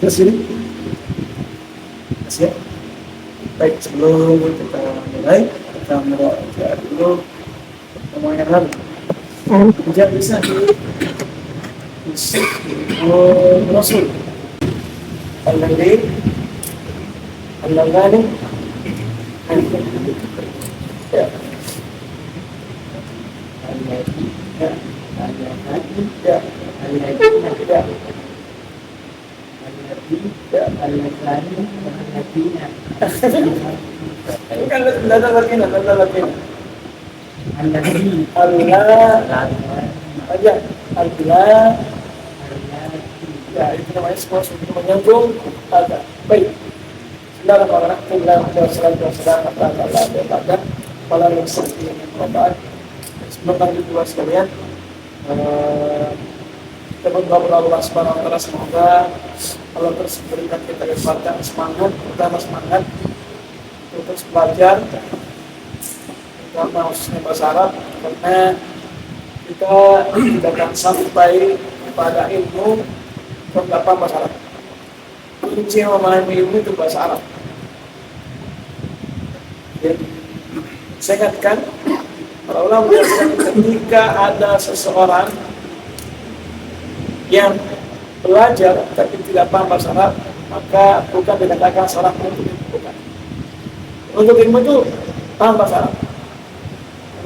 Terus ini, ya. Baik, sebelum kita mulai, kita membaca dulu omongan lalu. Tidak bisa diisi Rasul. Al-Ghani, Al-Ghani, ya. Al-Ghani, ya. Al-Ghani, ya. Al-Ghani, ya. Bukan data latina. Allah aja, Allah. Ya, itu namanya semua sudah menyambung. Ada. Baik. Bismillahirrahmanirrahim. Sebelum lanjut dua sekalian, kita berdoa Allah Subhanahu wa Ta'ala, semoga Allah terus berikan kita kekuatan, semangat, utama semangat untuk terus belajar, terutama khususnya bahasa Arab, karena kita tidak akan sampai pada ilmu tentang bahasa Arab. Kunci memahami ilmu itu bahasa Arab. Jadi, saya ingatkan, para ulama menjelaskan ketika ada seseorang yang belajar tapi tidak paham bahasa Arab, maka bukan dikatakan seorang penuntut ilmu, bukan. Untuk ilmu itu paham bahasa Arab.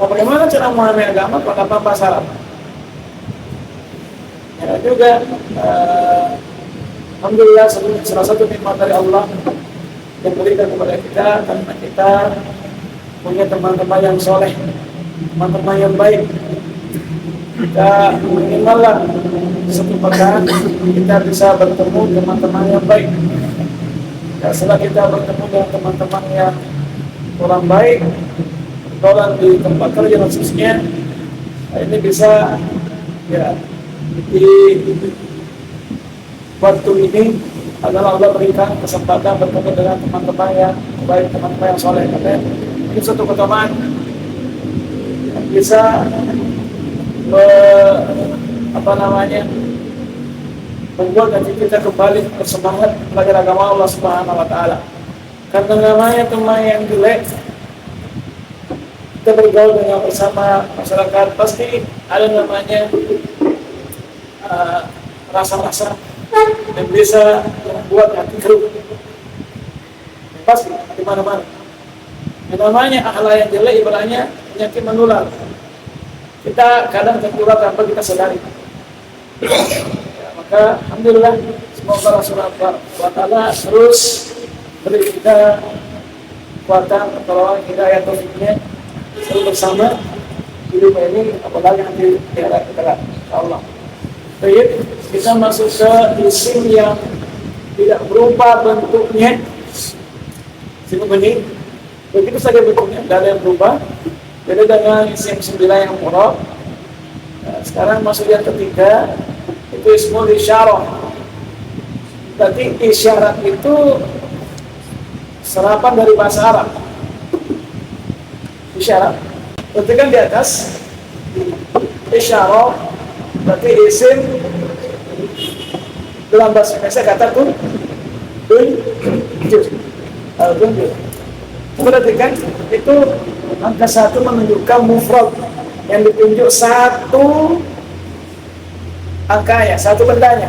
Nah, bagaimana cara memahami agama kalau paham bahasa Arab? Ya juga, alhamdulillah, salah satu nikmat dari Allah yang berikan kepada kita, karena kita punya teman-teman yang soleh, teman-teman yang baik. Kita minimallah satu pekan kita bisa bertemu teman-teman yang baik. Dan setelah kita bertemu dengan teman-teman yang kurang baik, orang di tempat kerja dan sebagainya, ini bisa ya di waktu ini adalah Allah berikan kesempatan bertemu dengan teman-teman yang baik, teman-teman yang soleh. Karena ini suatu keutamaan yang bisa membuat hati kita kembali bersemangat belajar agama Allah Subhanahu wa Ta'ala. Karena namanya teman yang jelek, kita bergaul dengan bersama masyarakat, pasti ada namanya rasa-rasa yang bisa membuat hati keruh. Pasti di mana-mana. Yang namanya akhlak yang jelek ibaratnya penyakit menular. Kita kadang tertular tanpa kita sadari. Ya, maka alhamdulillah, semoga Rasulullah SWT terus beri kita kekuatan, pertolongan, hidayah, taufiknya selalu bersama hidup ini, apalagi nanti di akhirat kita, insyaallah. Baik, kita masuk ke isim yang tidak berubah bentuknya. Isim ini begitu saja bentuknya, tidak ada yang berubah. Beda dengan isim 9 yang murab. Nah, sekarang masuk yang ketiga, itu ismul isyarah. Berarti isyarat itu serapan dari bahasa Arab. Isyarat. Berarti kan di atas isyarah, berarti isim dalam bahasa Indonesia kata tunjuk. Berarti kan itu angka 1 menunjukkan mufrad yang ditunjuk satu angkanya, satu bendanya.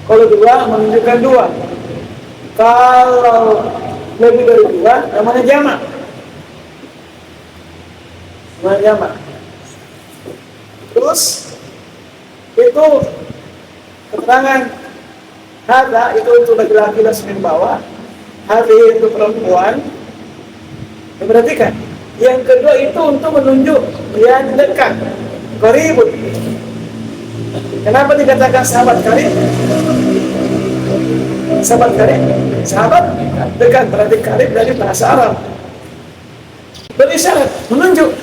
Kalau 2 menunjukkan 2. Kalau lebih dari 2 namanya jamak. Namanya jamak. Terus itu keterangan hada itu untuk laki-laki dan semin bawah, hadi itu perempuan. Diperhatikan. Yang kedua itu untuk menunjuk yang dekat, qaribun. Kenapa dikatakan sahabat karib? Sahabat karib, sahabat dekat, berarti karib dari bahasa Arab. Berisyarat, menunjuk.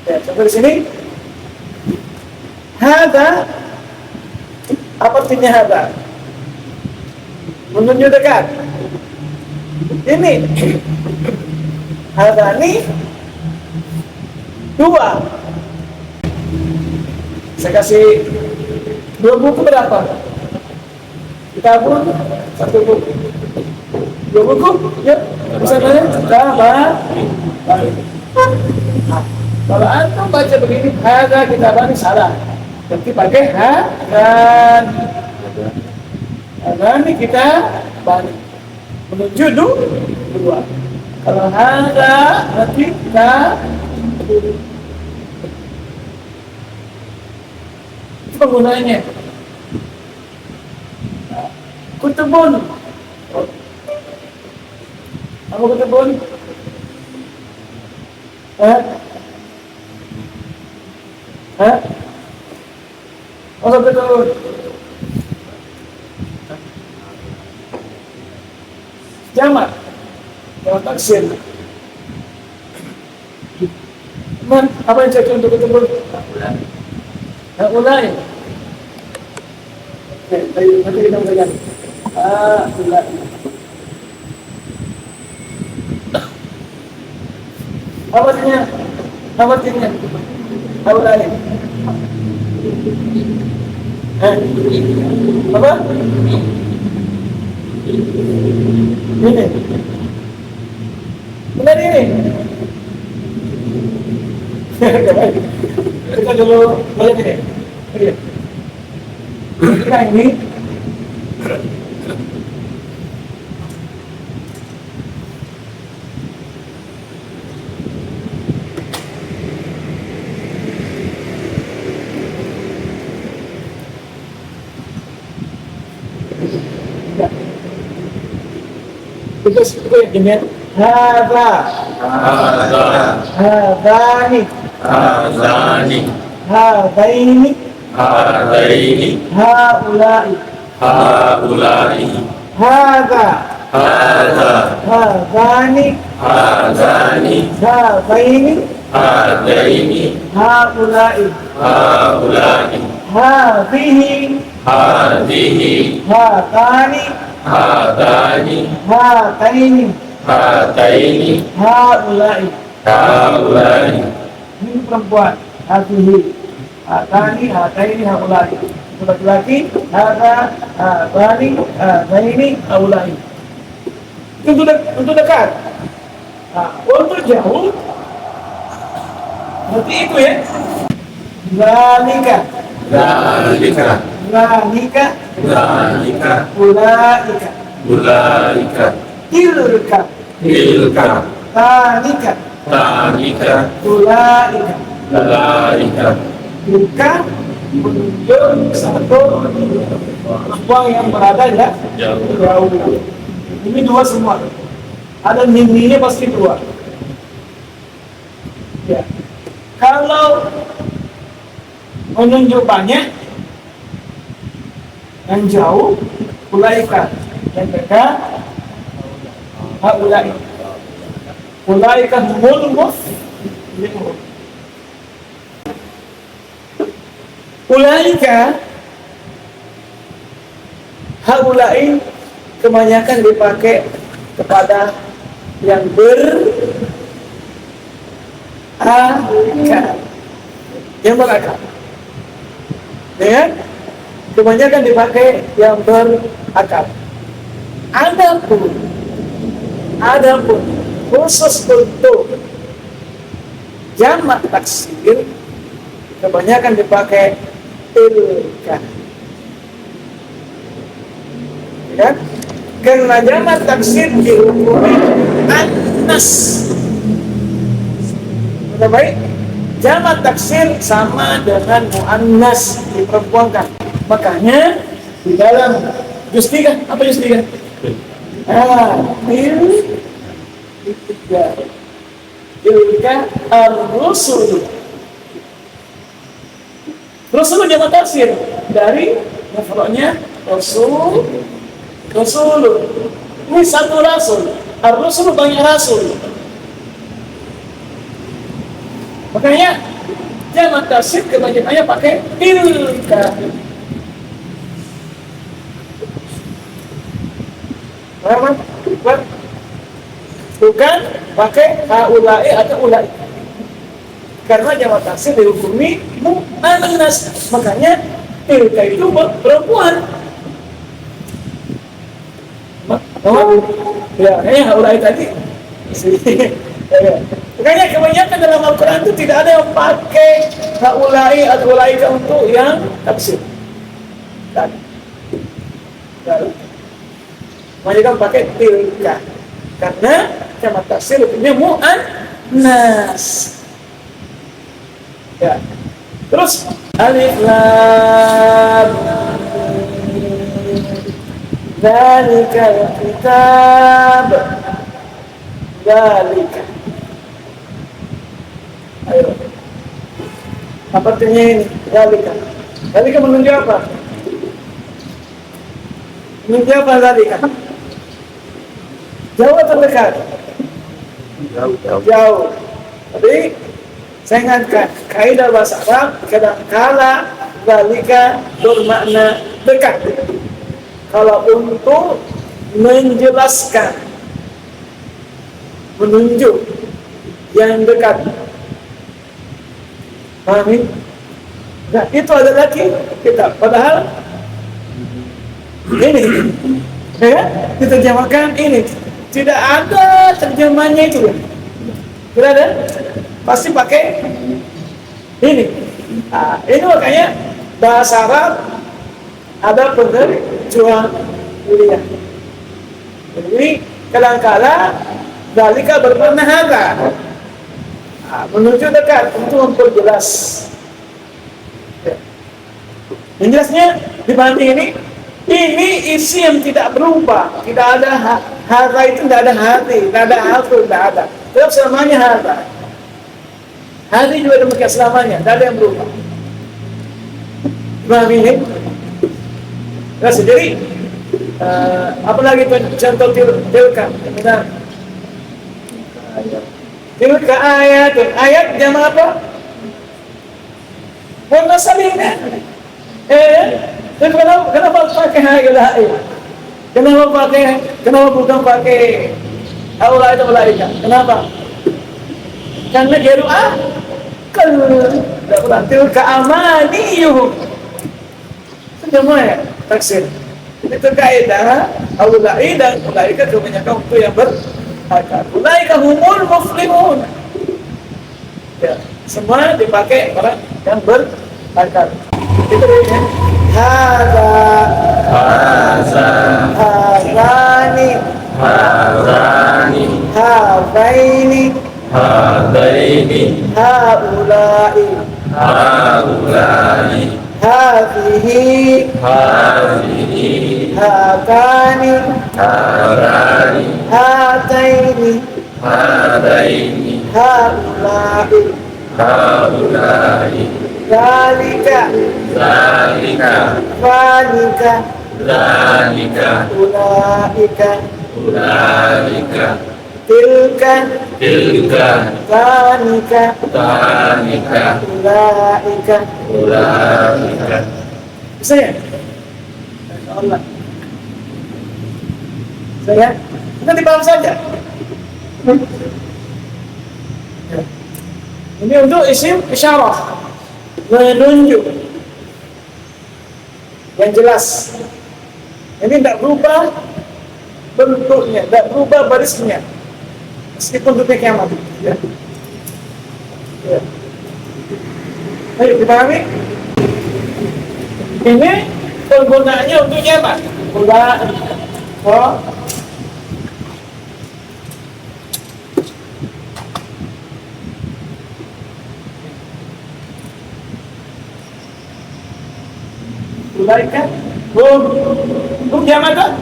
Ya, contoh di sini. Hada, apa artinya hada? Menunjuk dekat. Ini hadani 2. Saya kasih 2 buku berapa? Kita pun 1 buku. 2 buku, ya. Bisa tanya? Nah, kalau antum baca begini, hada kitabani salah. Berarti pakai hadani kita bani. Menuju dua. Kalau hada berarti kita itu penggunanya. Kutubun. Apa kutubun? Apa betul? Jamak. Jamak taksir. Apa yang cocok untuk kutubun? Ulai. Nanti kita belajar. Ulai. Apa artinya? Apa artinya? Ulai. Apa? Ini. Benar ini. Kita dulu balik ini. Kita ini. Terus itu yang demikian hadani hadaini haulai hada hadani hadaini haulai hadhihi hatani hataini haulai. Ini perempuan, hadhihi hatani hataini haulai. Laki-laki hatani hataini haulai. Untuk dekat. Untuk jauh berarti itu ya. Zalika ulaika tilka tanika ulaika tilka menunjuk satu perempuan yang berada jauh. Ini 2 semua. Ada miminya pasti 2. Ya. Kalau menunjuk banyak, yang jauh, ulaika, yang dekat, haulai. Ulaika humul muslimun. Ulaika, haulai kebanyakan dipakai kepada yang berakal. Yang berakal. Ya? Kebanyakan dipakai yang berakal. Adapun khusus untuk jamak taksir kebanyakan dipakai tilka. Ya? Karena jamak taksir dihukumi annas. Sudah baik? Jamak taksir sama dengan muannas, diperempuankan. Makanya di dalam juz 3, apa juz 3? Tilka ar-rusul. Rusul jamak taksir dari maf'ulnya rasul. Ini satu rasul. Ar-rusul banyak rasul. Makanya jamak taksir kebanyakannya pakai tilka. Bukan pakai haulai atau ulai. Karena jamak taksir dihukumi mu'annas, makanya tilka itu perempuan. Ya, kayaknya haulai tadi. Makanya kebanyakan dalam Al-Quran itu tidak ada yang pakai haulai atau ulaika untuk yang taksir. Makanya kan pakai tilka, karena jamak taksir hukumnya mu'annas. Ya. Terus alif lam Zalikal kitab. Zalika. Ayo. Apa artinya ini? Zalika. Zalika menunjuk apa? Menunjuk apa zalika? Jauh atau dekat? Jauh. Jadi saya ingatkan kaidah bahasa Arab kadang-kala zalika bermakna dekat. Kalau untuk menjelaskan, menunjuk yang dekat, pahami? Nah, itu adalah kita. Padahal ini, ya, diterjemahkan ini. Tidak ada terjemahannya itu. Tidak ada. Pasti pakai ini. Nah, ini makanya bahasa Arab ada penerjemah mulia. Jadi kadang-kala zalika bermakna hadza, menuju dekat untuk memperjelas. Yang jelasnya dibanding ini isi yang tidak berubah, tidak ada hadza itu, tidak ada hati, tidak ada alfu, tidak ada. Tetap selamanya hadza. Hati juga demikian selamanya, tidak ada yang berubah. Paham ini? Nah, jadi apalagi contoh tilka, benar. Tilka ayat jama apa? Warna salina. Kenapa pakai hailai? Kenapa bukan pakai aula itu malaika? Kenapa? Karena dia tilka amaniyuhum. Semua ya taksir. Itu kaidah aulai dan ulaika kebanyakan untuk yang berakal. Ulaika humul muflihun. Ya, semua dipakai orang yang berakal. Itu ya. Hazani hadaini haulai hadhihi hatani hataini haulai zalika ulaika tilka tanika ulaika. Bisa ya? Allah. Saya kita dipaham saja. Ini untuk isim isyarah, menunjuk yang jelas. Ini tidak berubah bentuknya, tidak berubah barisnya, meskipun bentuknya kiamat. Ya. Ya. Ayo dipahami. Ini penggunaannya untuk jamak. Ulaika hum jamak tak?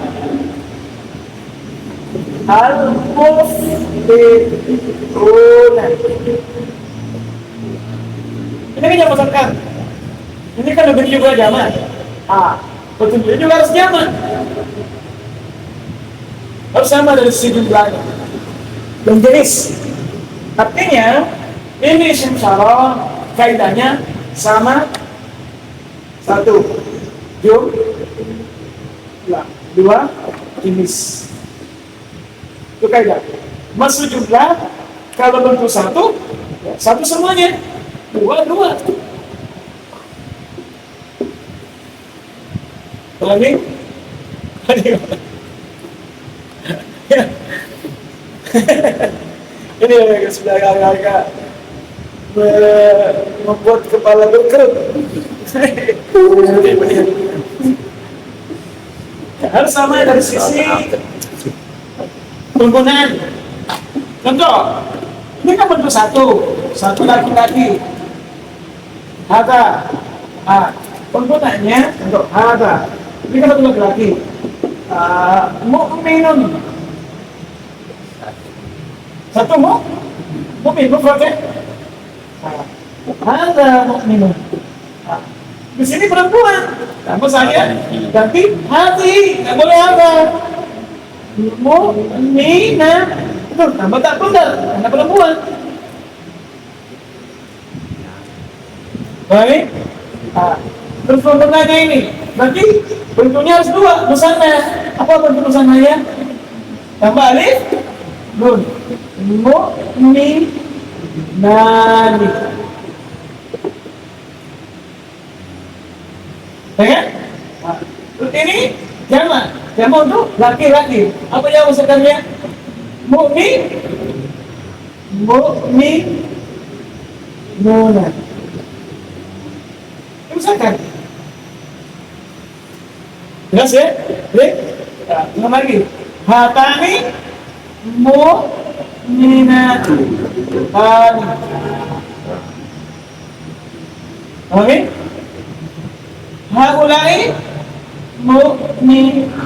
Al-muflihuna. Ini kan jamak sekar. Ini kan lebih juga jamak. Betul juga harus jamak. Harus sama dari sisi jumlahnya dan jenis. Artinya ini isim isyarah kaidahnya sama. Satu jumlah, dua jenis. Itu kaidah. Masuk jumlah kalau bentuk satu semuanya. Dua. Lagi? Ini yang sudah agak membuat kepala berkerut. Harus sama dari sisi penggunaan. Contoh, ini kan bentuk satu laki-laki. Hada. Penggunaannya untuk hada. Ini kan satu laki-laki. Mu'minun. Satu mu'min, mufrad. Hada mu'minun. Di sini perempuan. Tambah saya ganti hati. Nggak boleh ada. Mu'minah. Itu tambah tak benar. Karena perempuan. Baik. Terus penggunaannya ini. Berarti bentuknya harus dua. Musanna. Apa bentuk musannanya? Tambah alif. Nun. Mu'minani. Ya kan? Terus ini jamak untuk laki-laki. Apa yang maksudnya? Mu'minuna. Misalkan. Jelas ya? Baik. Ulang lagi. Hatani mu'minatu. Oke? Haulai mu'minatun.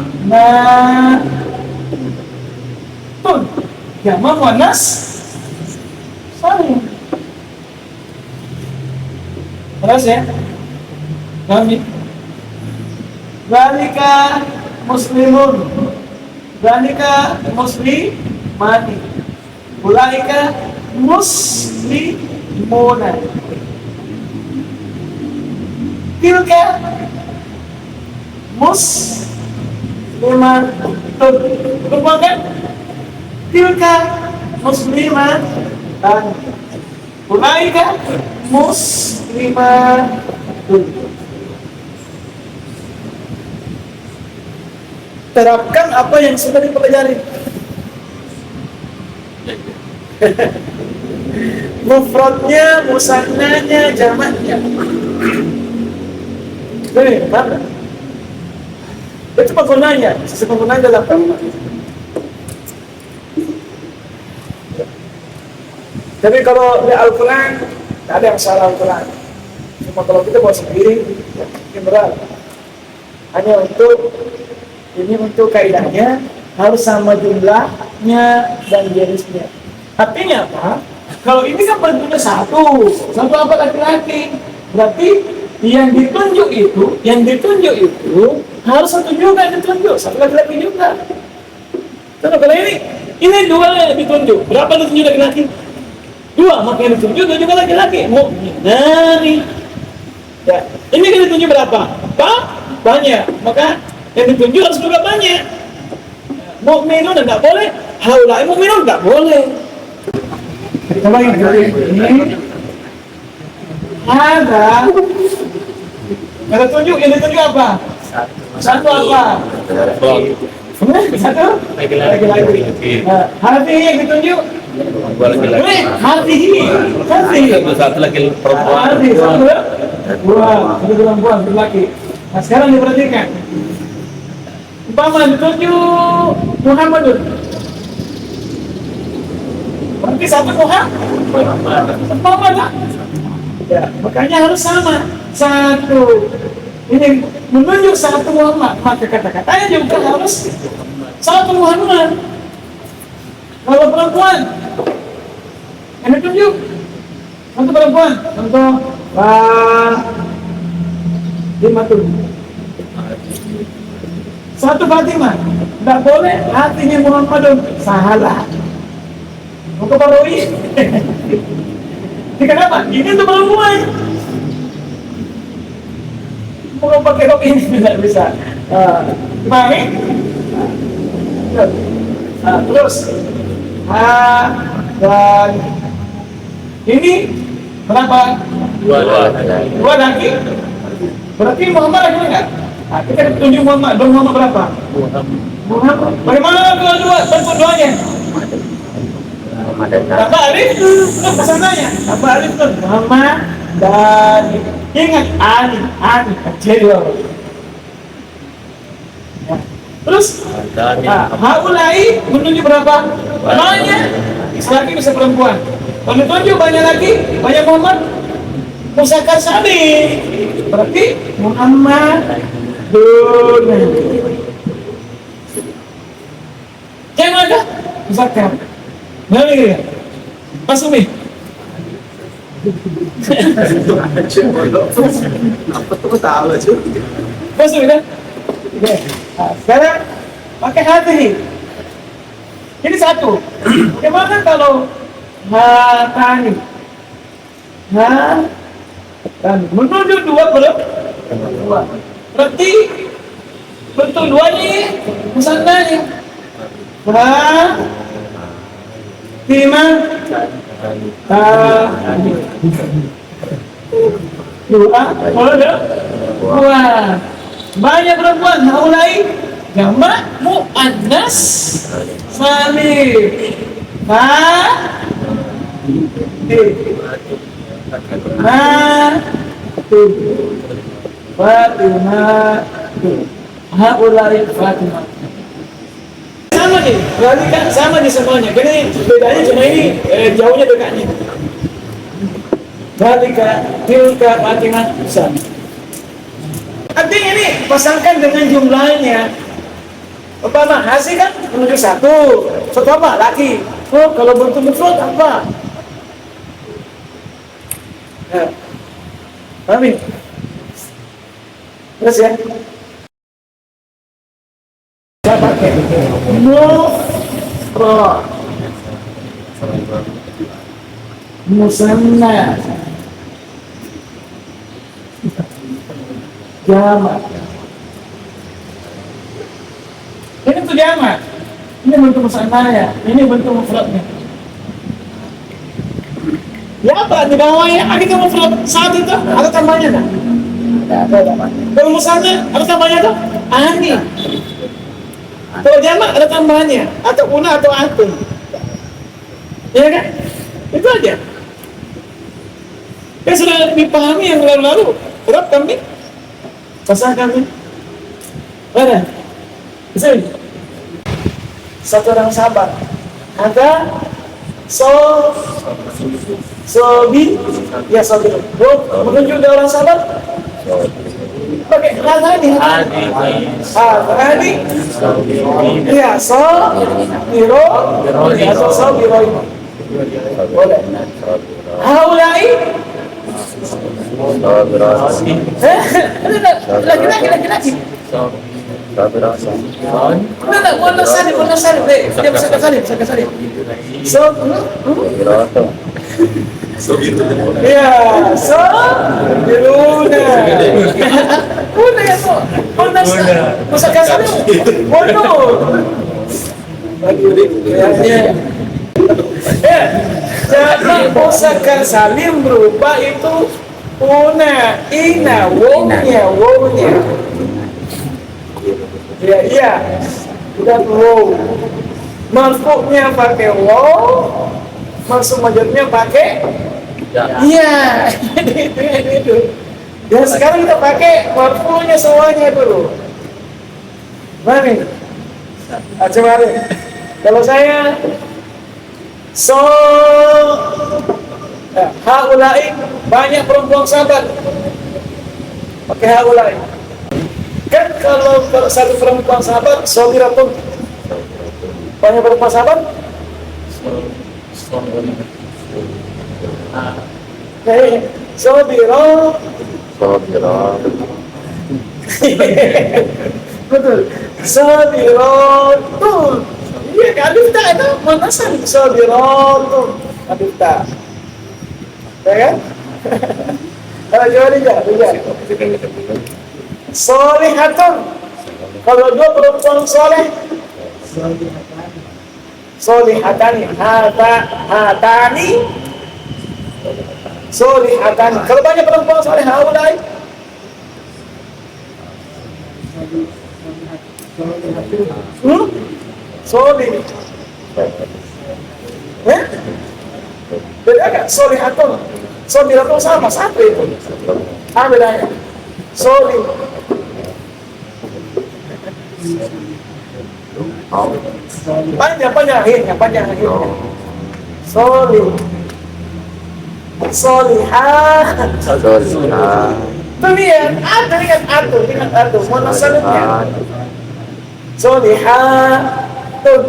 Jamak muannas salim. Terus ya? Kami Zalika muslimun. Zalika muslimani. Ulaika muslimuna. Tilka muslimatun. Betul kan? Tilka muslimatan. Ulaika muslimatun. Terapkan apa yang sudah dipelajari. Mufradnya, musannanya, jamaknya. Mana? Itu penggunanya, sisi penggunanya dalam kalimat. Jadi kalau di Al-Quran, tidak ada yang salah Al-Quran. Cuma kalau kita bawa sendiri, mungkin berat. Hanya untuk kaidahnya harus sama jumlahnya dan jenisnya. Artinya apa? Kalau ini kan bentuknya satu apa laki-laki. Berarti yang ditunjuk itu harus satu juga yang ditunjuk, satu laki-laki juga. Contoh kalau ini dua yang ditunjuk. Berapa ditunjuk laki-laki? Dua, maka yang ditunjuk juga laki-laki. Mu'minani. Ya, ini kan ditunjuk berapa? Banyak. Maka yang ditunjuk harus juga banyak. Mu'minun enggak boleh, haulai mu'minun enggak boleh. Coba yang ini ada yang ditunjuk apa? Satu apa? Satu? Lagi-lagi. Hati yang ditunjuk? Hati. Satu lagi perempuan. Hati, satu perempuan, satu laki. Nah sekarang diperhatikan. Umpama ditunjuk Muhammadun. Berarti satu Muhammad. Ya, makanya harus sama. Satu. Ini menunjuk satu Muhammad, maka kata-katanya juga harus satu Muhammad. Kalau perempuan, yang ditunjuk satu perempuan, contoh Fatimah. Satu Fatimah, tidak boleh hatinya Muhammadun, salah. Mau ke Barowi? Kenapa? Ini untuk perempuan. Mau pakai rok ini tidak bisa. Pahami? Terus dan ini berapa Dua. Dua laki. Berarti Muhammad laki enggak? Nah, kita tunjuk Muhammad. Muhammad berapa? Muhammad. Bagaimana dua bentuk doanya? Tambah alif itu pesanannya. Tambah alif itu Muhammad dan ingat ani kecil dua. Ya. Terus haulai menunjuk berapa? Banyak. Laki bisa perempuan. Kalau tunjuk banyak laki, banyak Muhammad. Musakkar salim. Berarti Muhammad dun. Jangan ada musakkar. Mana dia? Mas Umi. Apa tuh tahu aja. Mas Umi kan? Sekarang pakai hati. Ini satu. Bagaimana kalau hatani? Dan menunjuk dua belum? Dua. Berarti bentuk duanya musannahnya. Lima dua dua banyak perempuan haulai jamak muannas salim Fatimah haulai Fatimah sama nih, berarti kan sama nih semuanya. Jadi bedanya cuma ini jauhnya dekatnya. Balika, tilka, Fatimah, bisa. Artinya ini pasangkan dengan jumlahnya. Umpama hasil kan menunjuk satu apa? Laki. Oh, kalau bentuk mufrad apa? Nah, paham ini? Terus ya. Saya pakai mufrad, musanna, jamak. Ini tuh jamak. Ini bentuk musannanya, ini bentuk mufradnya. Ya apa di bawahnya? Ada kan mufrad saat itu ada tambahnya kan? Ada tambahnya. Kalau musanna ada tambahnya tuh? Ani. Kalau jamak ada tambahannya, atau una atau antum. Ya kan? Itu aja. Ya sudah dipahami yang lalu-lalu. Berapa kami? Pasang kami. Mana? Bisa ini? Satu orang sahabat. Ada sobi, ya sobi. Menunjuk dari orang sahabat. Pakai hadi. Iya, biro. Ya, biro ini. Boleh. Haulai. Laki-laki. Enggak, bonus salib. Dia bisa ke salib. Iya, biruna. Udah ya, kok. Bonus. Bisa ke salib. Jadi musakkar salim berubah itu una, ina, wownya. Iya. Dan wow. Marfu'nya pakai wow, maksud majurnya pakai iya. Itu. Dan sekarang kita pakai marfu'nya semuanya dulu. Mari. Mari. Kalau saya haulai banyak perempuan sahabat pakai haulai. Kan kalau satu perempuan sahabat sobiratun banyak perempuan sahabat sobiro betul sobiratun. Iya, alif ta itu manasan sobiratun alif ta. Ya kan? Kalau jawab dia. Solihatun. Kalau dua perempuan soleh. Solihatani. Hatani. solihatan. Kalau banyak perempuan soleh, haulai solih. Beda kan? Solihatun, solihatun sama satu itu. Apa bedanya? Solih. Panjang akhirnya. Solih. Solihah. Tuh lihat, atur. Mana salutnya? Solihah. Tuh.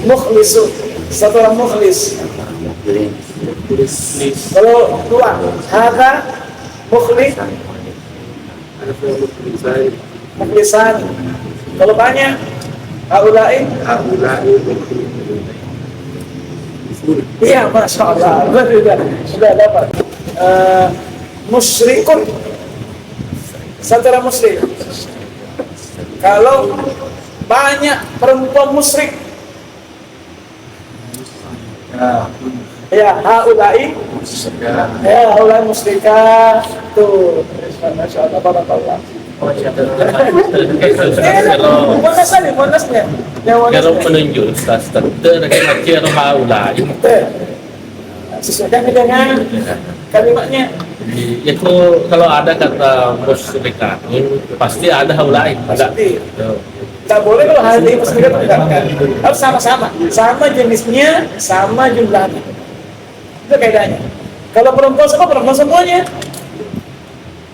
Mukhlisun. Satu orang mukhlis. Kalau dua, hada mukhlis. Mukhlisan. Kalau banyak, haulai. Iya, masya Allah. Sudah dapat. Musyrikun. Satu orang musyrik. Kalau banyak perempuan musyrik, ya haulai. Ya haulai musyrikah. Tuh, masya Allah, barakallah. Bonusnya. Kalau penunjuk Ustaz, terkena haulai. Sesuaikan dengan kalimatnya. Itu kalau ada kata musyrikah, pasti ada haulai. Pasti. Tak boleh kalau hal ini musyrikah tidak. Harus sama-sama. Sama jenisnya, sama jumlahnya. Itu kaidahnya. Kalau perempuan sama perempuan semuanya.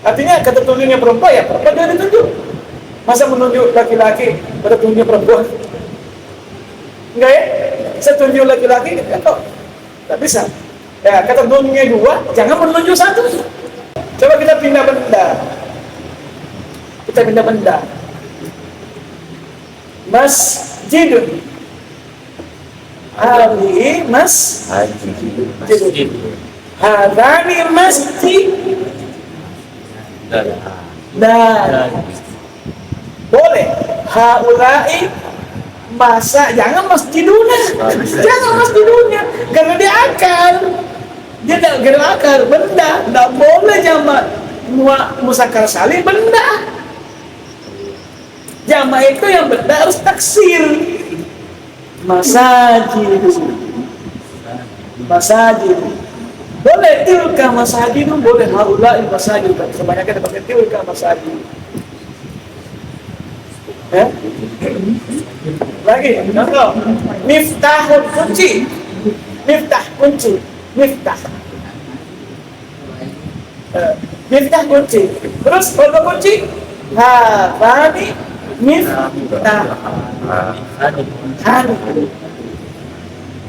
Artinya kata tunjuknya perempuan ya perempuan jangan ditunjuk. Masa menunjuk laki-laki pada tunjuknya perempuan? Enggak ya? Saya tunjuk laki-laki atau tak bisa. Ya kata tunjuknya dua, jangan menunjuk satu. Coba kita pindah benda. Masjidun. Hadhihi masjidun. Hadani masjid. Dan boleh haulai masa jangan masjiduna karena dia tidak gerak akal benda tidak boleh jamak musakkar salim benda jamak itu yang benda harus taksir masajid boleh tilka masajid, boleh haulai masajid. Kebanyakan dipakai tilka masajid. Ya? Lagi, contoh. Miftahul kunci. Miftah kunci. Miftah kunci. Terus kalau kunci, hadani miftah.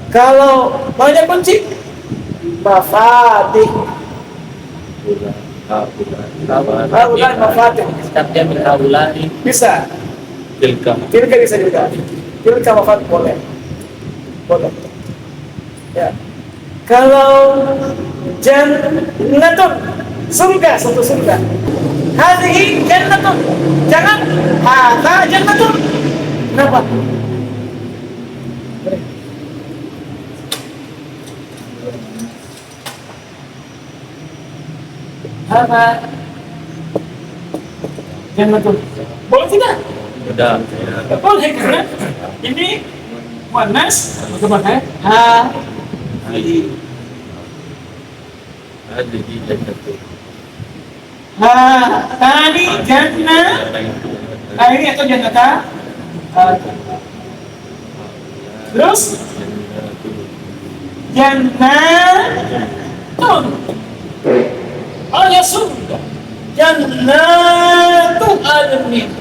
Kalau banyak kunci, mafatih. Haulai mafatih. Setiapnya min haulai. Bisa. Tilka Bisa juga. Tilka mafatih boleh. Ya. Kalau jannatun surga, satu surga. Hadhihi jannatun. Jangan hadha jannatun. Kenapa? Apa? Jannatun. Boleh tidak? Udah. Boleh karena ini muannas bagaimana? Hadhihi jannatun. Tani jannah. Ini atau jannata? Terus jannatun. Oh ya surga. Jannatu adnin.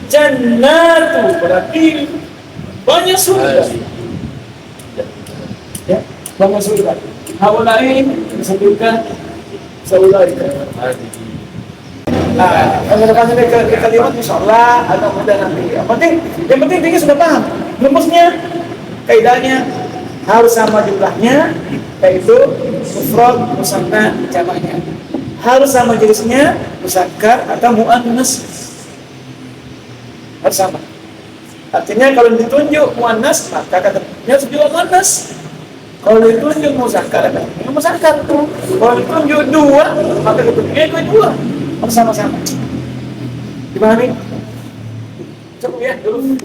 Jannatu berarti banyak surga. Ya, banyak surga. Haulai disebutkan saulai. Nah, menggunakan ini kalimat insyaallah agak mudah nanti. Yang penting tinggi sudah paham. Rumusnya, kaidahnya harus sama jumlahnya, yaitu mufrad, musanna, jamaknya. Harus sama jenisnya, muzakkar atau muannas. Harus sama. Artinya kalau ditunjuk muannas maka ketemunya juga muannas. Kalau ditunjuk muzakkar ketemunya muzakkar. Kalau ditunjuk dua maka ketemunya dua bersama-sama. Dipahami? Cukup ya dulu.